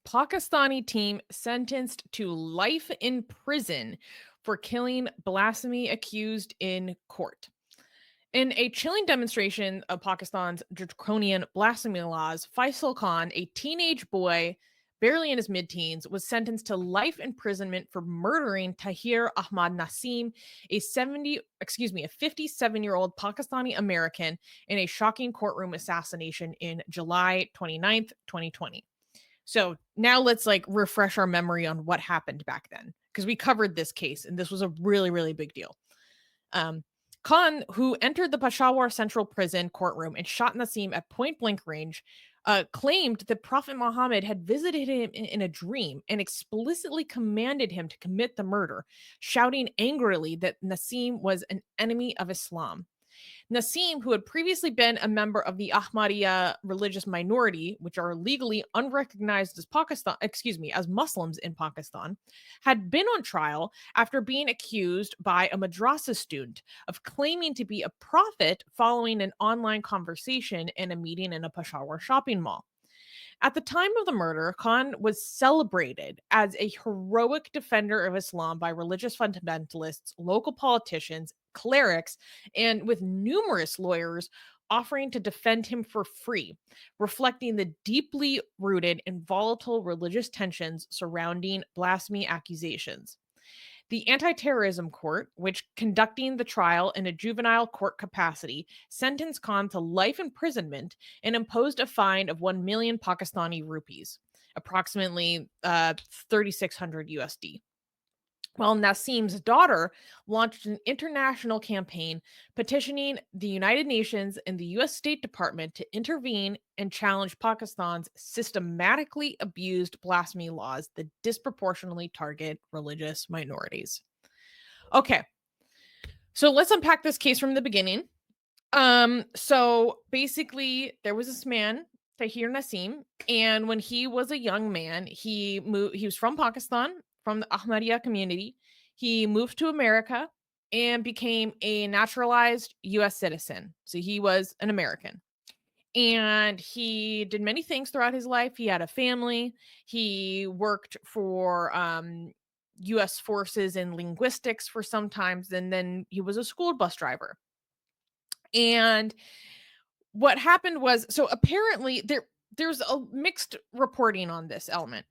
Pakistani team sentenced to life in prison for killing blasphemy accused in court. In a chilling demonstration of Pakistan's draconian blasphemy laws, Faisal Khan, a teenage boy barely in his mid-teens, was sentenced to life imprisonment for murdering Tahir Ahmad Naseem, a 57-year-old Pakistani-American in a shocking courtroom assassination in July 29th, 2020. So now let's refresh our memory on what happened back then because we covered this case and this was a really, really big deal. Um, Khan, who entered the Peshawar Central Prison courtroom and shot Naseem at point blank range, claimed that Prophet Muhammad had visited him in a dream and explicitly commanded him to commit the murder, shouting angrily that Naseem was an enemy of Islam. Naseem, who had previously been a member of the Ahmadiyya religious minority, which are legally unrecognized as Muslims in Pakistan, had been on trial after being accused by a madrassa student of claiming to be a prophet following an online conversation in a meeting in a Peshawar shopping mall. At the time of the murder, Khan was celebrated as a heroic defender of Islam by religious fundamentalists, local politicians, clerics, and with numerous lawyers offering to defend him for free, reflecting the deeply rooted and volatile religious tensions surrounding blasphemy accusations. The anti-terrorism court, which conducting the trial in a juvenile court capacity, sentenced Khan to life imprisonment and imposed a fine of 1 million Pakistani rupees, approximately 3600 USD. While Nasim's daughter launched an international campaign petitioning the United Nations and the US State Department to intervene and challenge Pakistan's systematically abused blasphemy laws that disproportionately target religious minorities. Okay, so let's unpack this case from the beginning. So basically, there was this man, Tahir Naseem, and when he was a young man, he was from Pakistan, from the Ahmadiyya community. He moved to America and became a naturalized US citizen. So he was an American. And he did many things throughout his life. He had a family. He worked for US forces in linguistics for some times, and then he was a school bus driver. And what happened was, so apparently there's a mixed reporting on this element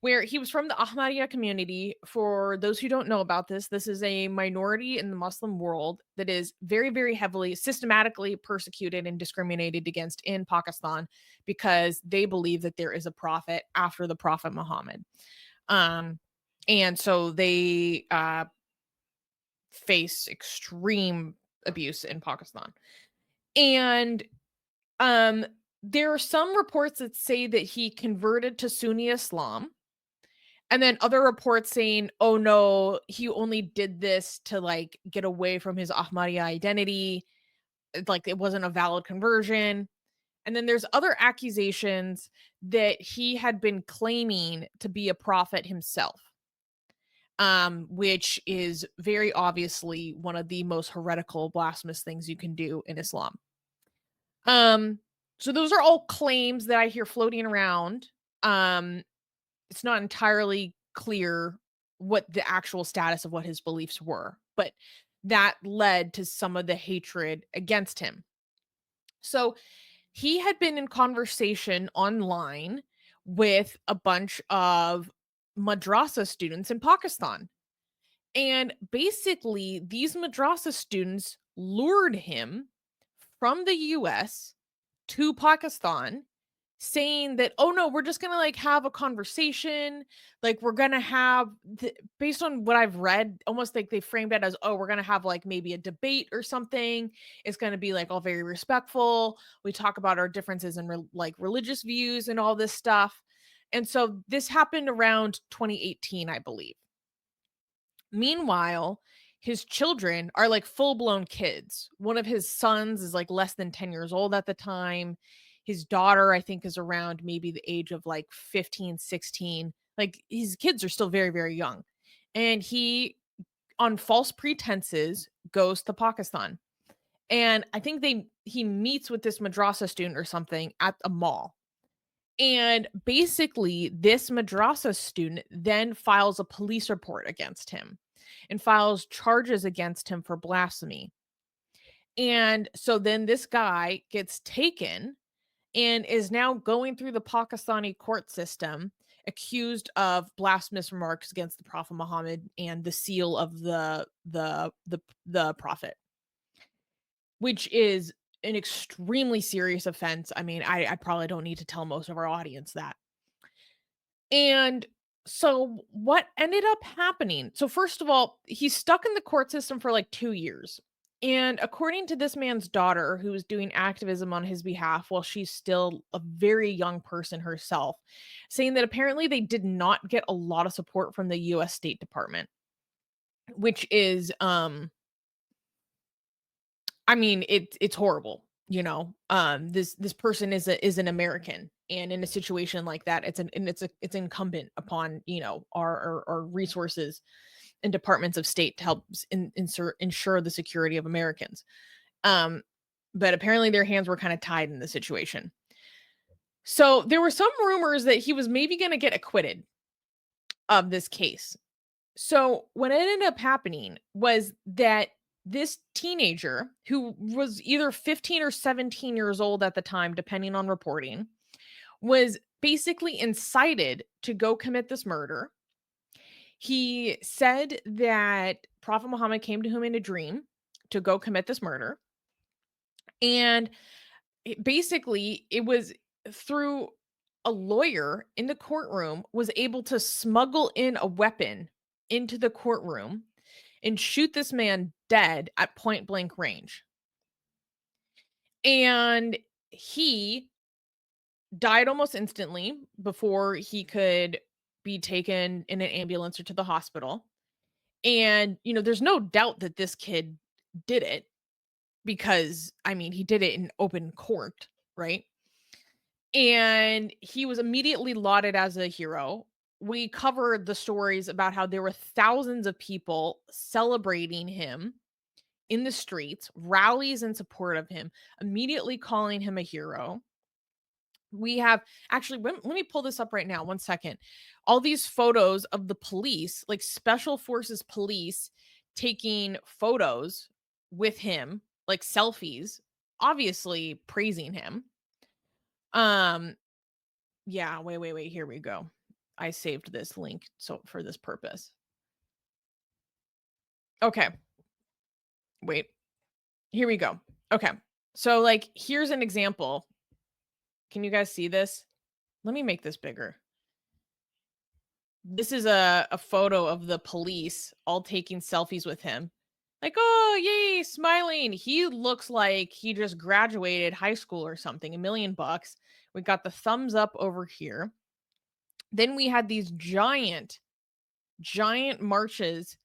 where he was from the Ahmadiyya community. For those who don't know about this, this is a minority in the Muslim world that is very, very heavily systematically persecuted and discriminated against in Pakistan because they believe that there is a prophet after the Prophet Muhammad. Um, and so they face extreme abuse in Pakistan. And um, there are some reports that say that he converted to Sunni Islam, and then other reports saying, "Oh no, he only did this to get away from his Ahmadiyya identity, like it wasn't a valid conversion." And then there's other accusations that he had been claiming to be a prophet himself, which is very obviously one of the most heretical, blasphemous things you can do in Islam. Um, so those are all claims that I hear floating around. Um, it's not entirely clear what the actual status of what his beliefs were, but that led to some of the hatred against him. So he had been in conversation online with a bunch of madrassa students in Pakistan. And basically, these madrassa students lured him from the US to Pakistan saying that, "Oh no, we're just gonna have a conversation. Like we're gonna have based on what I've read, almost like they framed it as, oh, we're gonna have maybe a debate or something. It's gonna be all very respectful. We talk about our differences in religious views and all this stuff." And so this happened around 2018, I believe. Meanwhile, his children are full-blown kids. One of his sons is less than 10 years old at the time. His daughter, I think, is around maybe the age of 15, 16. Like his kids are still very, very young. And he, on false pretenses, goes to Pakistan. And I think he meets with this madrasa student or something at a mall. And basically, this madrassa student then files a police report against him and files charges against him for blasphemy. And so then this guy gets taken and is now going through the Pakistani court system accused of blasphemous remarks against the Prophet Muhammad and the seal of the prophet, which is an extremely serious offense. I mean, I probably don't need to tell most of our audience that. And so what ended up happening? So first of all, he's stuck in the court system for like 2 years. And according to this man's daughter, who was doing activism on his behalf while she's still a very young person herself, saying that apparently they did not get a lot of support from the US State Department, which is I mean, it's horrible, you know. This person is an American, and in a situation like that, it's incumbent upon, you know, our resources and departments of state to help ensure the security of Americans. Um, but apparently their hands were kind of tied in the situation. So there were some rumors that he was maybe going to get acquitted of this case. So what ended up happening was that this teenager, who was either 15 or 17 years old at the time, depending on reporting, was basically incited to go commit this murder. He said that Prophet Muhammad came to him in a dream to go commit this murder. And basically, it was through a lawyer in the courtroom was able to smuggle in a weapon into the courtroom and shoot this man dead at point blank range. And he died almost instantly before he could be taken in an ambulance or to the hospital. And, you know, there's no doubt that this kid did it because, I mean, he did it in open court, right? And he was immediately lauded as a hero. We covered the stories about how there were thousands of people celebrating him in the streets, rallies in support of him, immediately calling him a hero. We have actually, let me pull this up right now. 1 second. All these photos of the police, like special forces police, taking photos with him, like selfies, obviously praising him. Um, yeah, wait. Here we go. I saved this link so for this purpose. Okay, wait. Here we go. Okay. So like here's an example. Can you guys see this? Let me make this bigger. This is a photo of the police all taking selfies with him. Like, "Oh, yay, smiling." He looks like he just graduated high school or something, $1,000,000. We got the thumbs up over here. Then we had these giant marches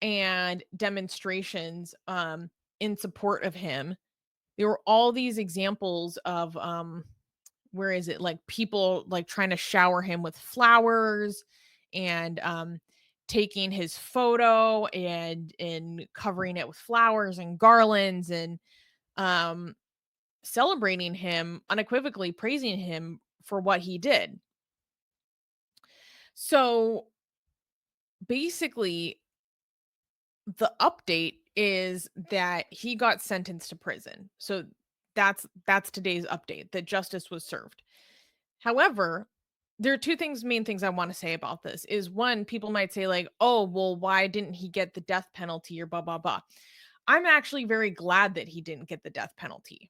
and demonstrations in support of him. There were all these examples of where is it, like people like trying to shower him with flowers and taking his photo and covering it with flowers and garlands and um celebrating him, unequivocally praising him for what he did. So basically the update is that he got sentenced to prison. So that's today's update, that justice was served. However, there are main things I want to say about this is one, people might say, like, oh, well, why didn't he get the death penalty or blah, blah, blah. I'm actually very glad that he didn't get the death penalty.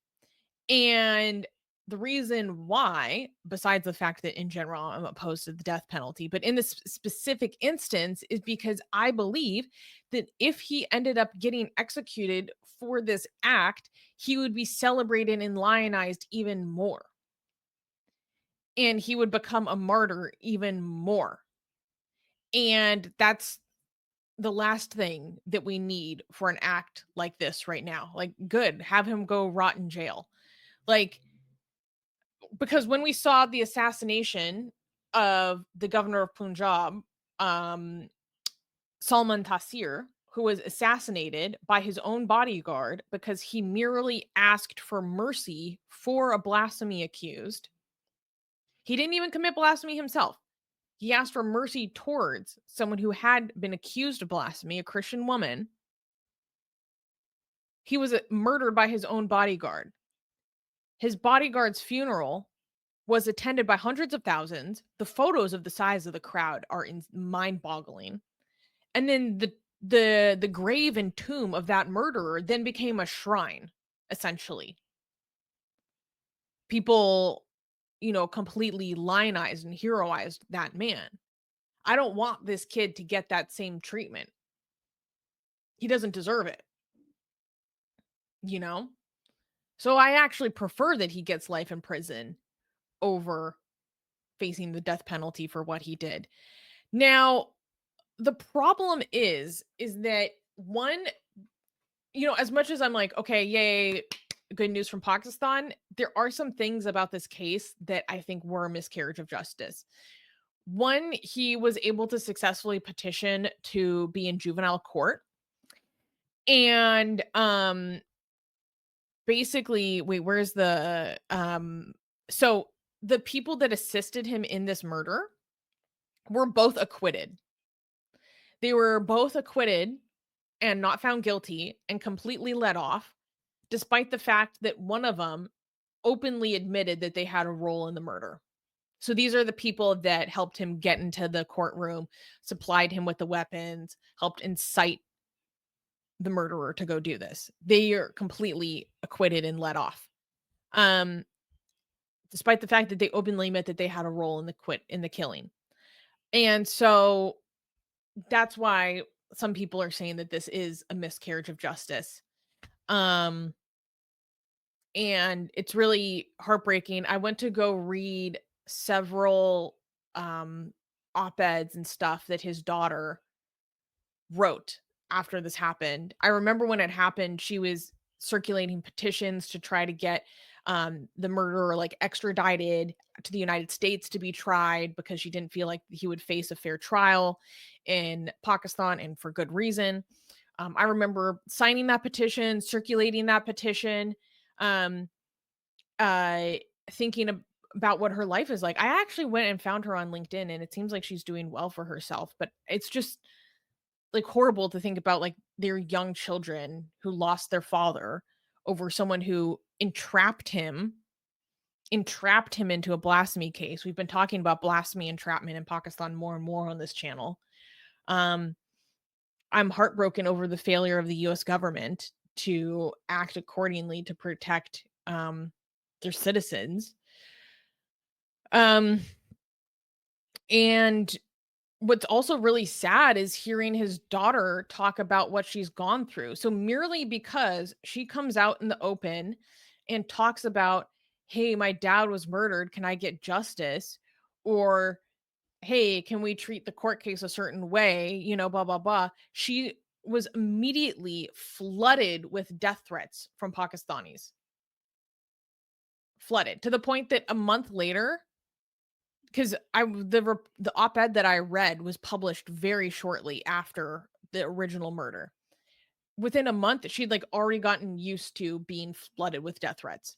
And the reason why, besides the fact that in general I'm opposed to the death penalty, but in this specific instance, is because I believe that if he ended up getting executed for this act, he would be celebrated and lionized even more. And he would become a martyr even more. And that's the last thing that we need for an act like this right now. Like, good, have him go rot in jail. Like, because when we saw the assassination of the governor of Punjab, um, Salman Taseer, who was assassinated by his own bodyguard because he merely asked for mercy for a blasphemy accused, He didn't even commit blasphemy himself. He asked for mercy towards someone who had been accused of blasphemy, a Christian woman. He was murdered by his own bodyguard. His bodyguard's funeral was attended by hundreds of thousands. The photos of the size of the crowd are mind-boggling. And then the grave and tomb of that murderer then became a shrine, essentially. People, completely lionized and heroized that man. I don't want this kid to get that same treatment. He doesn't deserve it, you know? So I actually prefer that he gets life in prison over facing the death penalty for what he did. Now, the problem is that one, as much as I'm like, okay, yay, good news from Pakistan, there are some things about this case that I think were a miscarriage of justice. One, he was able to successfully petition to be in juvenile court. And basically, wait, where's the so the people that assisted him in this murder were both acquitted. They were both acquitted and not found guilty and completely let off, despite the fact that one of them openly admitted that they had a role in the murder. So these are the people that helped him get into the courtroom, supplied him with the weapons, helped incite the murderer to go do this. They are completely acquitted and let off. Um, Despite the fact that they openly admit that they had a role in the killing. And so that's why some people are saying that this is a miscarriage of justice. Um, and it's really heartbreaking. I went to go read several um op-eds and stuff that his daughter wrote after this happened. I remember when it happened, she was circulating petitions to try to get the murderer like extradited to the United States to be tried because she didn't feel like he would face a fair trial in Pakistan, and for good reason. I remember signing that petition, circulating that petition, um, uh, thinking about what her life is like. I actually went and found her on LinkedIn, and it seems like she's doing well for herself, but it's just like horrible to think about like their young children who lost their father over someone who entrapped him into a blasphemy case. We've been talking about blasphemy entrapment in Pakistan more and more on this channel. um I'm heartbroken over the failure of the US government to act accordingly to protect their citizens. um and what's also really sad is hearing his daughter talk about what she's gone through. So merely because she comes out in the open and talks about, "Hey, my dad was murdered, can I get justice?" Or, "Hey, can we treat the court case a certain way?" Blah blah blah. She was immediately flooded with death threats from Pakistanis. Flooded to the point that a month later, because the op-ed that I read was published very shortly after the original murder. Within a month, she'd, like, already gotten used to being flooded with death threats.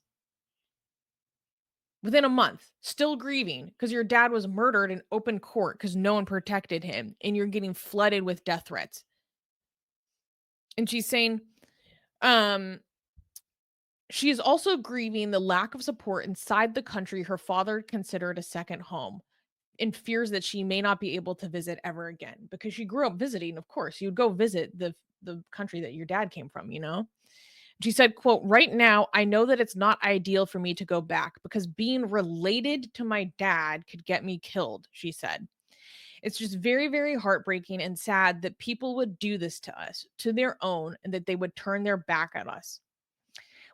Within a month, still grieving because your dad was murdered in open court because no one protected him, and you're getting flooded with death threats. And she's saying, um, she is also grieving the lack of support inside the country her father considered a second home, and fears that she may not be able to visit ever again because she grew up visiting. Of course, you'd go visit the country that your dad came from. She said, quote, "Right now, I know that it's not ideal for me to go back because being related to my dad could get me killed," she said. "It's just very, very heartbreaking and sad that people would do this to us, to their own, and that they would turn their back at us.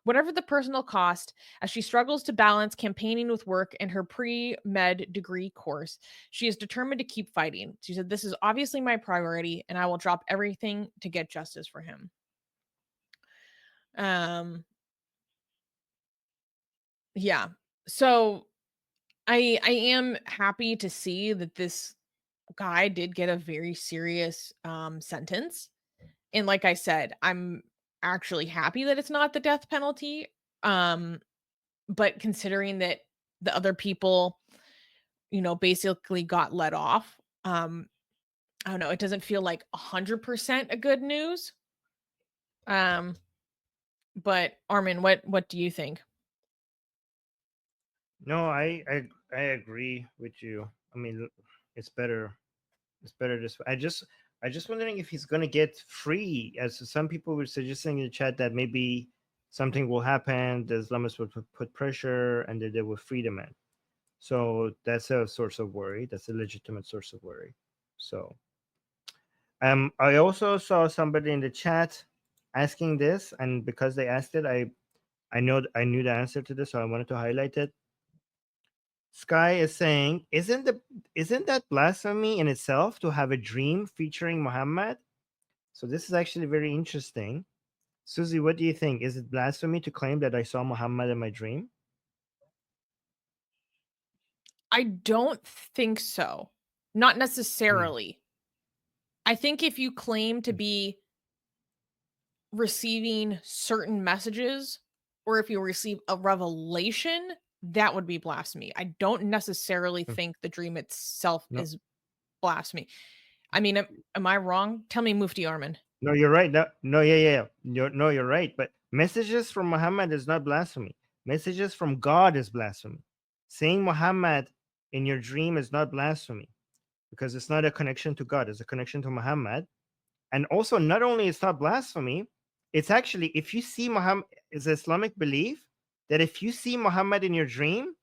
Whatever the personal cost, as she struggles to balance campaigning with work and her pre med degree course, she is determined to keep fighting. She said, 'This is obviously my priority, and I will drop everything to get justice for him.'" Um, yeah. So I am happy to see that this guy did get a very serious sentence. And like I said, I'm actually happy that it's not the death penalty. Um, but considering that the other people basically got let off. I don't know, it doesn't feel like 100% a good news. Um, but Armin, what do you think? No, I agree with you. I mean, it's better. It's better this way. I just wondering if he's gonna get free. As some people were suggesting in the chat that maybe something will happen. The Islamists would put pressure, and that they will free the man. So that's a source of worry. That's a legitimate source of worry. So I also saw somebody in the chat asking this, and because they asked it, I knew the answer to this, so I wanted to highlight it. Sky is saying, isn't that blasphemy in itself to have a dream featuring Muhammad? So this is actually very interesting. Susie, what do you think? Is it blasphemy to claim that I saw Muhammad in my dream? I don't think so. Not Mm, necessarily. I think if you claim to mm, be receiving certain messages or if you receive a revelation, that would be blasphemy. I don't necessarily mm. think the dream itself No, is blasphemy. I mean, am I wrong? Tell me, Mufti Armin. no, you're right. No, no, yeah, yeah, yeah. No, you're right. But messages from Muhammad is not blasphemy. Messages from God is blasphemy. Saying Muhammad in your dream is not blasphemy because it's not a connection to God; it's a connection to Muhammad. And also, not only it's not blasphemy, it's actually if you see Muhammad, is Islamic belief that if you see Muhammad in your dream,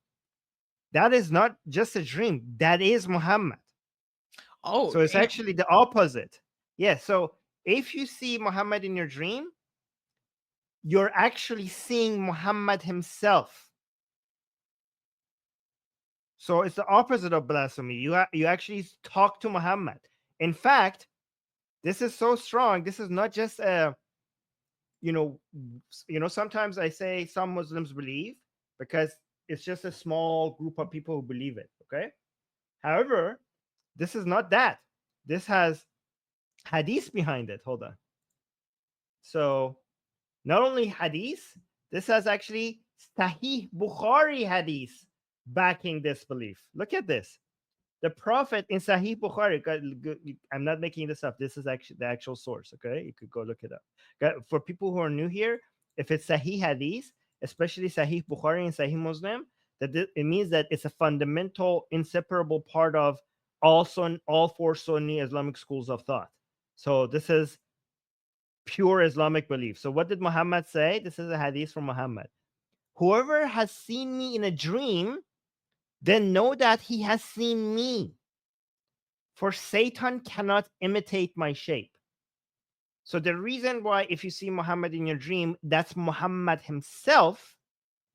that is not just a dream; that is Muhammad. Oh, So it's damn. actually the opposite. Yeah. So if you see Muhammad in your dream, you're actually seeing Muhammad himself. So it's the opposite of blasphemy. You actually talk to Muhammad. In fact, this is so strong. This is not just a you know sometimes I say some Muslims believe because it's just a small group of people who believe it. Okay. However, this is not that. This has hadith behind it. Hold on. So not only hadith, this has actually Sahih Bukhari hadith backing this belief. Look at this. The Prophet in Sahih Bukhari, I'm not making this up. This is actually the actual source. Okay, you could go look it up. For people who are new here, if it's Sahih Hadith, especially Sahih Bukhari and Sahih Muslim, it means that it's a fundamental, inseparable part of all four Sunni Islamic schools of thought. So this is pure Islamic belief. So what did Muhammad say? This is a hadith from Muhammad. Whoever has seen me in a dream, then know that he has seen me. For Satan cannot imitate my shape. So the reason why if you see Muhammad in your dream, that's Muhammad himself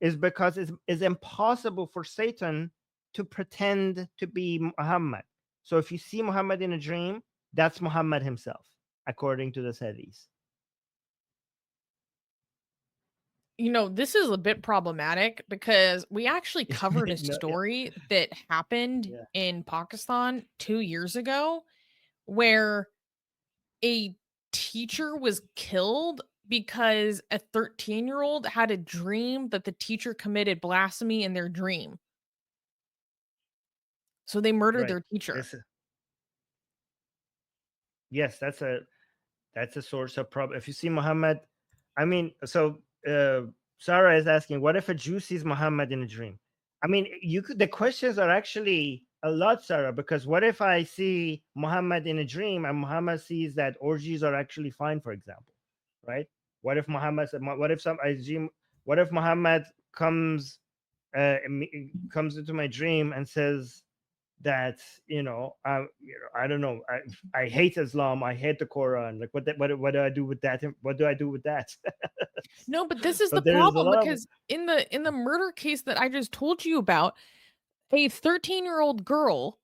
is because it's impossible for Satan to pretend to be Muhammad. So if you see Muhammad in a dream, that's Muhammad himself, according to the hadith. This is a bit problematic because we actually covered a No, yeah, story that happened yeah. in Pakistan 2 years ago where a teacher was killed because a 13-year-old had a dream that the teacher committed blasphemy in their dream. So they murdered Right. their teacher. This yes, that's a source of problem. If you see Muhammad, I mean, so Sarah is asking, what if a Jew sees Muhammad in a dream? I mean, you could. The questions are actually a lot, Sarah, because what if I see Muhammad in a dream and Muhammad sees that orgies are actually fine, for example, right? What if Muhammad? What if some? I assume. What if Muhammad comes into my dream and says that I don't know, I hate Islam, I hate the Quran, like what do I do with that? What do I do with that? No, but this is So the there is a problem lot of because in the murder case that I just told you about, a 13-year-old girl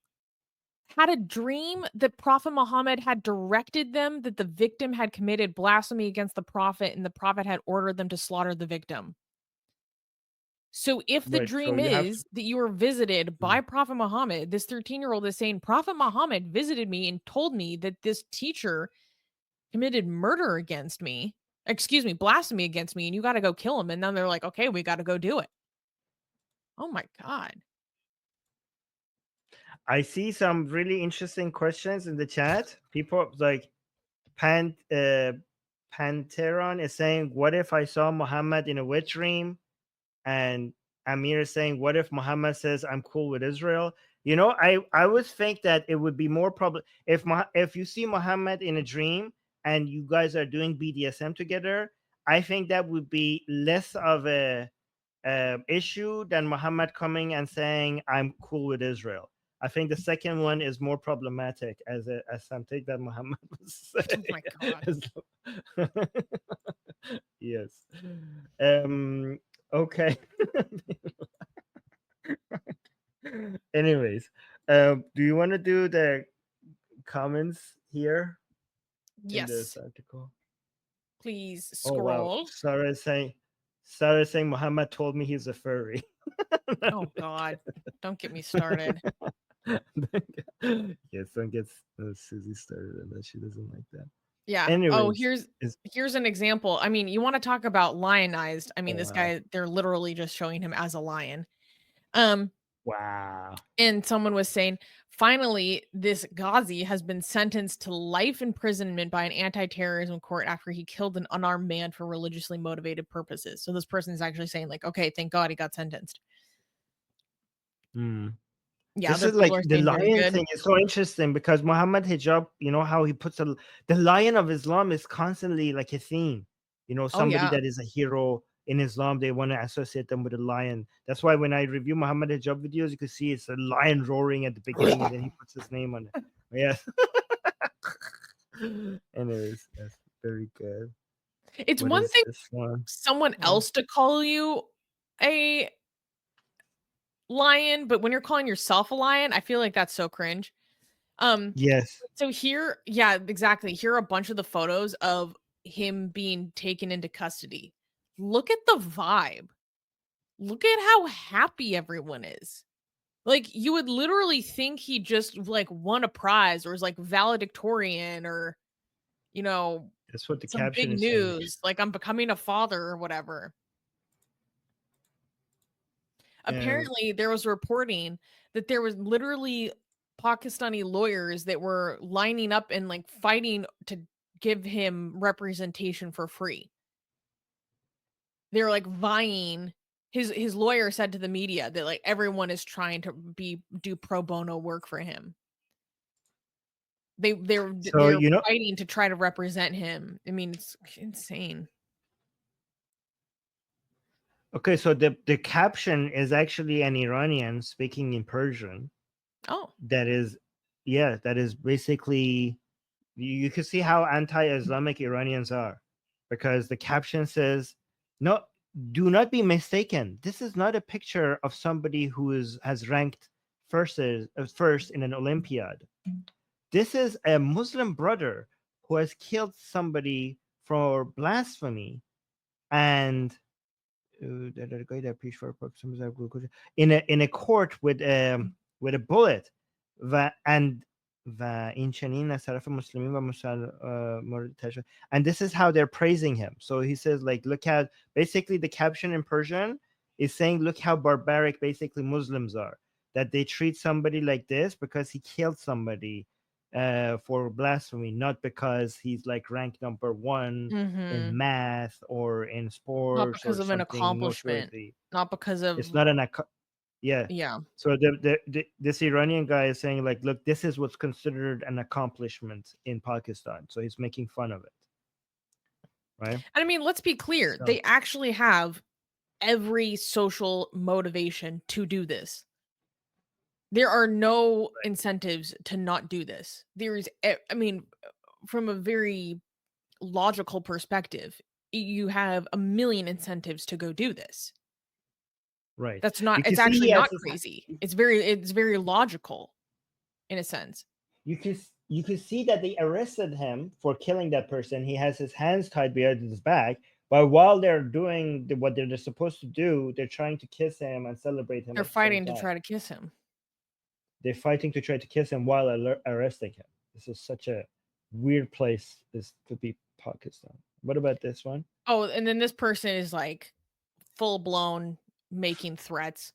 had a dream that Prophet Muhammad had directed them that the victim had committed blasphemy against the prophet and the prophet had ordered them to slaughter the victim. So if the right. So dream you have to. is that you were visited Mm. by Prophet Muhammad, this 13-year-old is saying, Prophet Muhammad visited me and told me that this teacher committed murder against me, excuse me, blasphemy against me, and you got to go kill him. And then they're like, okay, we got to go do it. Oh my God. I see some really interesting questions in the chat. People like Pan Panteron is saying, "What if I saw Muhammad in a wet dream?" And Amir is saying, "What if Muhammad says I'm cool with Israel?" You know, I would think that it would be more problem if you see Muhammad in a dream and you guys are doing BDSM together. I think that would be less of a issue than Muhammad coming and saying I'm cool with Israel. I think the second one is more problematic as something that Muhammad was Oh my god. saying. Yes. Um. Okay. Anyways, do you want to do the comments here in this Yes. article? Please Oh wow, scroll. Sarah is saying Muhammad told me he's a furry. Oh god. Don't get me started. Yes, don't get Susie started on that. She doesn't like that. Yeah. Oh, Anyways, is here's an example. I mean, you want to talk about lionized. I oh mean, this wow, guy, they're literally just showing him as a lion. Um, wow. and someone was saying, finally, this Ghazi has been sentenced to life imprisonment by an anti-terrorism court after he killed an unarmed man for religiously motivated purposes. So this person is actually saying, like, okay, thank God he got sentenced. Hmm. Yeah, This other is people like are the saying very lion good. thing is so interesting because Muhammad hijab, you know how he puts the lion of Islam is constantly like a theme. You know, Oh somebody yeah. that is a hero in Islam, they want to associate them with a lion. That's why when I review Muhammad hijab videos, you can see it's a lion roaring at the beginning and then he puts his name on it. Yes. Anyways, that's very good. It's What one is thing this one? someone Oh, else to call you a lion, but when you're calling yourself a lion, I feel like that's so cringe. Um, yes. so here, yeah, exactly. Here are a bunch of the photos of him being taken into custody. Look at the vibe. Look at how happy everyone is. Like you would literally think he just like won a prize or is like valedictorian or you know That's what the some caption big is saying. news like I'm becoming a father or whatever. Um, Apparently, there was reporting that there was literally Pakistani lawyers that were lining up and, like, fighting to give him representation for free. They were, like, vying his lawyer said to the media that, like, everyone is trying to do pro bono work for him. so They're you know, fighting to try to represent him. I mean, it's insane. okay, so the caption is actually an Iranian speaking in Persian. Oh, That is, yeah, that is basically you can see how anti-Islamic Iranians are, because the caption says, "No, do not be mistaken. This is not a picture of somebody who is has ranked first in an Olympiad. This is a Muslim brother who has killed somebody for blasphemy and." In a court with a bullet and این چنین از طرف مسلمین و مورد تشدید. And this is how they're praising him. So he says, like, look how basically the caption in Persian is saying, look how barbaric basically Muslims are, that they treat somebody like this because he killed somebody for blasphemy, not because he's like ranked number one in mhm. math or in Not sports or because of an something accomplishment, noteworthy. not because of It's not yeah. yeah. So this Iranian guy is saying, like, look, this is what's considered an accomplishment in Pakistan. So he's making fun of it, right? I mean, let's be clear. So They actually have every social motivation to do this. There are no incentives to not do this. I mean, from a very logical perspective, you have a million incentives to go do this. right, That's not you can it's see he actually has not his crazy. It's very logical in a sense. you can see that they arrested him for killing that person. He has his hands tied behind his back, but while they're doing what they're supposed to do, they're trying to kiss him and celebrate him They're at the same fighting to time. try to kiss him. They're fighting to try to kiss him while arresting him. This is such a weird place. This could be Pakistan. What about this one? Oh, and then this person is like full blown making threats.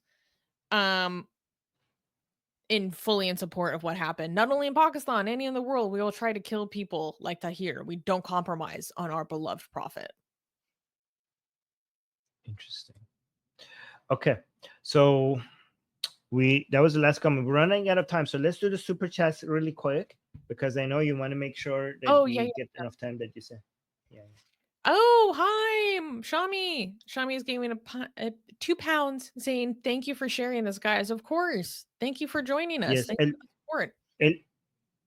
Um fully in support of what happened, not only in Pakistan, any in the world. We will try to kill people like Tahir. We don't compromise on our beloved prophet. Interesting. Okay, so that was the last comment. We're running out of time, so let's do the super chats really quick because I know you want to make sure that Oh, yeah, we yeah. get enough time that you say. Yeah. Oh, hi, Shami. Shami is giving £2 saying, thank you for sharing this, guys. Of course. Thank you for joining us. Yes. Thank you for the support. And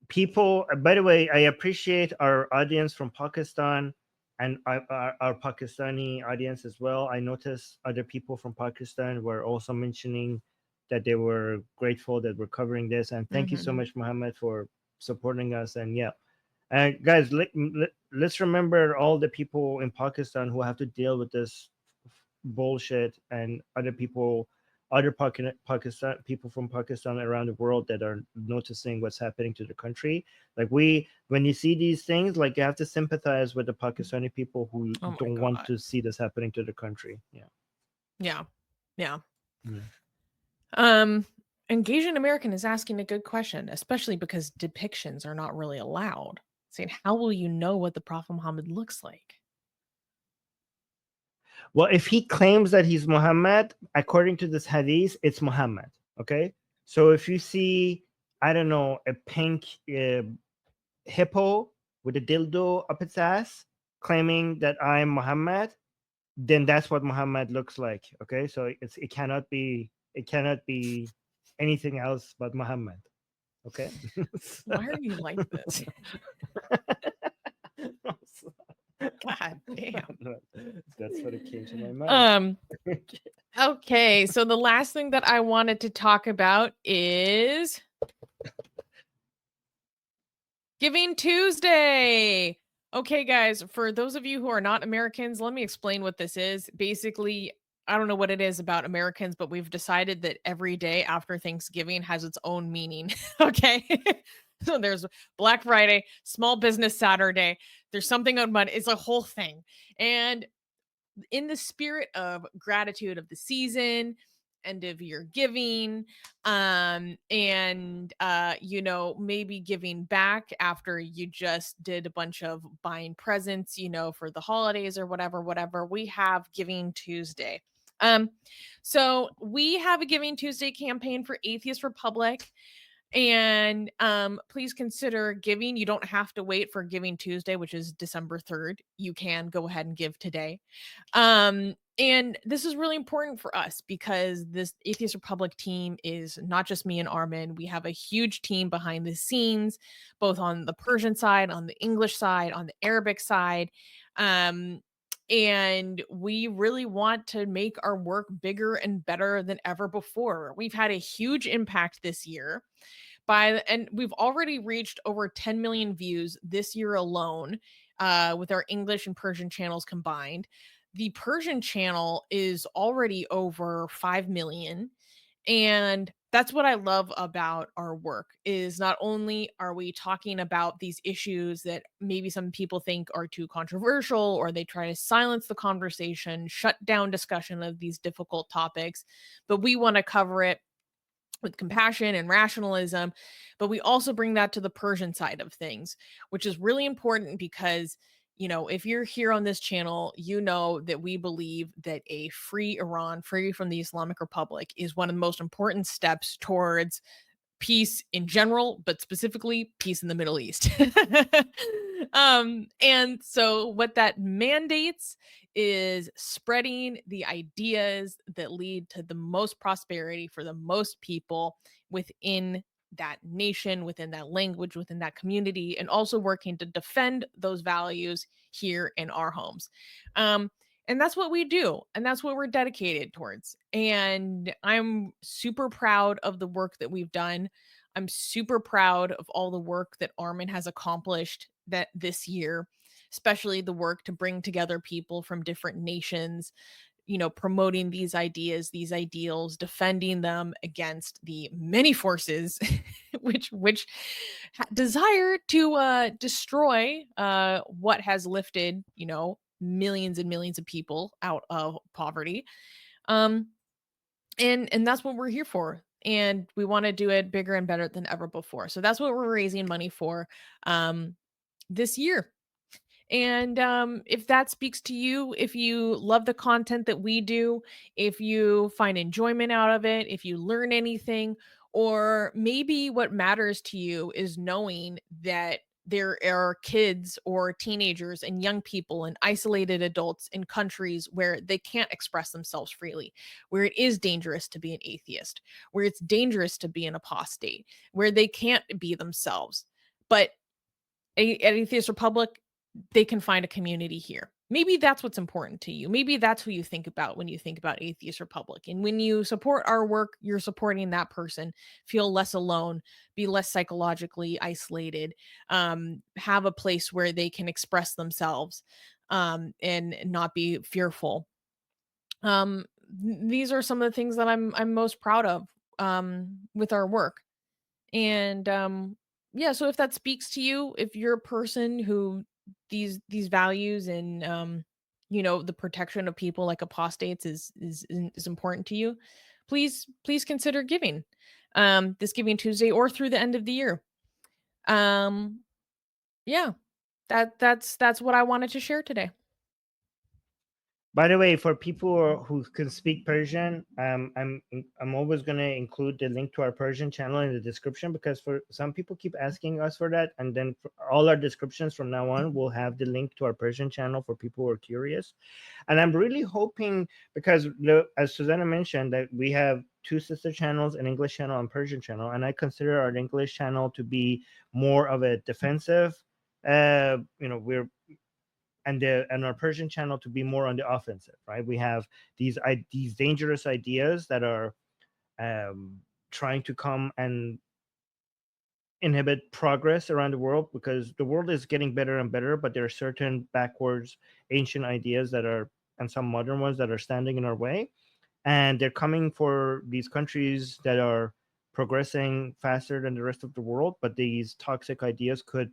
people, by the way, I appreciate our audience from Pakistan and our Pakistani audience as well. I noticed other people from Pakistan were also mentioning that they were grateful that we're covering this. And thank you so Mhm. much, Mohammed, for supporting us. And yeah, and guys, let's remember all the people in Pakistan who have to deal with this bullshit, and other people, other Pakistan people from Pakistan around the world that are noticing what's happening to the country. Like when you see these things, like you have to sympathize with the Pakistani people who Oh my don't want God. to see this happening to the country. Yeah. Yeah. Yeah. Yeah. Um, Engaging American is asking a good question, especially because depictions are not really allowed. Saying, how will you know what the Prophet Muhammad looks like? Well, if he claims that he's Muhammad, according to this hadith, it's Muhammad. Okay. So if you see, I don't know, a pink hippo with a dildo up its ass claiming that I'm Muhammad, then that's what Muhammad looks like. Okay. So it cannot be anything else but Muhammad. Okay. Why are you like this? God damn. That's what it came to my mind. Um, okay, so the last thing that I wanted to talk about is Giving Tuesday. Okay, guys, for those of you who are not Americans, let me explain what this is. Basically, I don't know what it is about Americans, but we've decided that every day after Thanksgiving has its own meaning. Okay. So there's Black Friday, Small Business Saturday, there's something on Monday. It's a whole thing. And in the spirit of gratitude of the season and of your giving, and maybe giving back after you just did a bunch of buying presents, for the holidays or whatever, we have Giving Tuesday. So we have a Giving Tuesday campaign for Atheist Republic, and please consider giving. You don't have to wait for Giving Tuesday, which is December 3rd. You can go ahead and give today. And this is really important for us because this Atheist Republic team is not just me and Armin. We have a huge team behind the scenes, both on the Persian side, on the English side, on the Arabic side. Um, and we really want to make our work bigger and better than ever before. We've had a huge impact this year and we've already reached over 10 million views this year alone, with our English and Persian channels combined. The Persian channel is already over 5 million, and that's what I love about our work is not only are we talking about these issues that maybe some people think are too controversial, or they try to silence the conversation, shut down discussion of these difficult topics, but we want to cover it with compassion and rationalism. But we also bring that to the Persian side of things, which is really important because, if you're here on this channel, you know that we believe that a free Iran, free from the Islamic Republic, is one of the most important steps towards peace in general, but specifically peace in the Middle East. And so what that mandates is spreading the ideas that lead to the most prosperity for the most people within that nation, within that language, within that community, and also working to defend those values here in our homes. And that's what we do. And that's what we're dedicated towards. And I'm super proud of the work that we've done. I'm super proud of all the work that Armin has accomplished that this year, especially the work to bring together people from different nations, promoting these ideas, these ideals, defending them against the many forces which desire to destroy what has lifted, millions and millions of people out of poverty. Um and that's what we're here for. and we want to do it bigger and better than ever before. So that's what we're raising money for um, this year. And if that speaks to you, if you love the content that we do, if you find enjoyment out of it, if you learn anything, or maybe what matters to you is knowing that there are kids or teenagers and young people and isolated adults in countries where they can't express themselves freely, where it is dangerous to be an atheist, where it's dangerous to be an apostate, where they can't be themselves. But at Atheist Republic, they can find a community here. Maybe that's what's important to you. Maybe that's who you think about when you think about Atheist Republic. And when you support our work, you're supporting that person. Feel less alone, be less psychologically isolated, have a place where they can express themselves and not be fearful. These are some of the things that I'm most proud of with our work. And yeah, so if that speaks to you, if you're a person who these values and the protection of people like apostates is important to you, please consider giving this Giving Tuesday or through the end of the year. Um yeah, that's what I wanted to share today. By the way, for people who can speak Persian, I'm always going to include the link to our Persian channel in the description, because for some people keep asking us for that, and then for all our descriptions from now on will have the link to our Persian channel for people who are curious. And I'm really hoping, because as Susanna mentioned, that we have two sister channels, an English channel and Persian channel, and I consider our English channel to be more of a defensive. We're and our Persian channel to be more on the offensive, right? We have these dangerous ideas that are um, trying to come and inhibit progress around the world, because the world is getting better and better, but there are certain backwards ancient ideas that are, and some modern ones that are standing in our way, and they're coming for these countries that are progressing faster than the rest of the world, but these toxic ideas could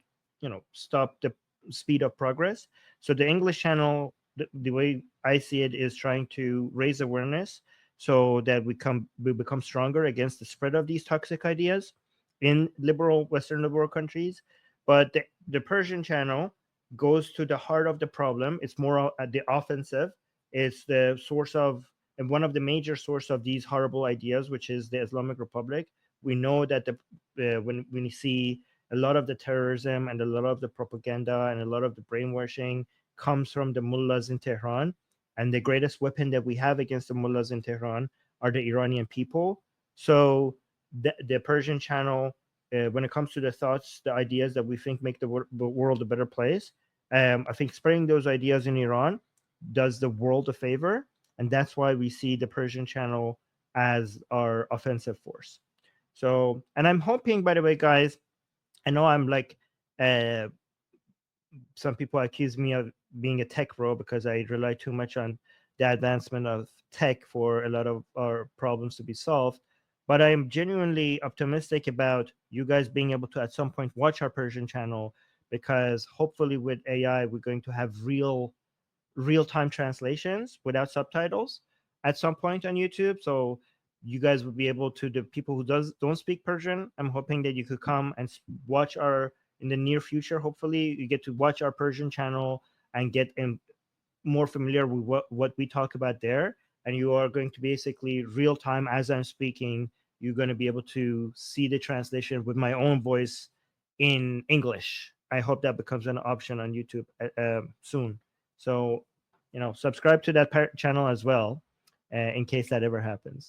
stop the speed of progress. So the English channel, the way I see it, is trying to raise awareness so that we become stronger against the spread of these toxic ideas in Western liberal countries. But the Persian channel goes to the heart of the problem. It's more at the offensive. It's the source of, and one of the major source of these horrible ideas, which is the Islamic Republic. We know that when you see a lot of the terrorism and a lot of the propaganda and a lot of the brainwashing comes from the mullahs in Tehran, and the greatest weapon that we have against the mullahs in Tehran are the Iranian people. So the Persian channel, when it comes to the thoughts, the ideas that we think make the world a better place, I think spreading those ideas in Iran does the world a favor, and that's why we see the Persian channel as our offensive force. So, and I'm hoping, by the way, guys, I know I'm like, uh, some people accuse me of being a tech bro because I rely too much on the advancement of tech for a lot of our problems to be solved. But I'm genuinely optimistic about you guys being able to at some point watch our Persian channel, because hopefully with AI we're going to have real-time translations without subtitles at some point on YouTube. So you guys would be able to, the people who don't speak Persian, I'm hoping that you could come and watch our, in the near future, hopefully you get to watch our Persian channel and get more familiar with what we talk about there. And you are going to basically real time as I'm speaking, you're going to be able to see the translation with my own voice in English. I hope that becomes an option on YouTube soon. So, subscribe to that channel as well, in case that ever happens.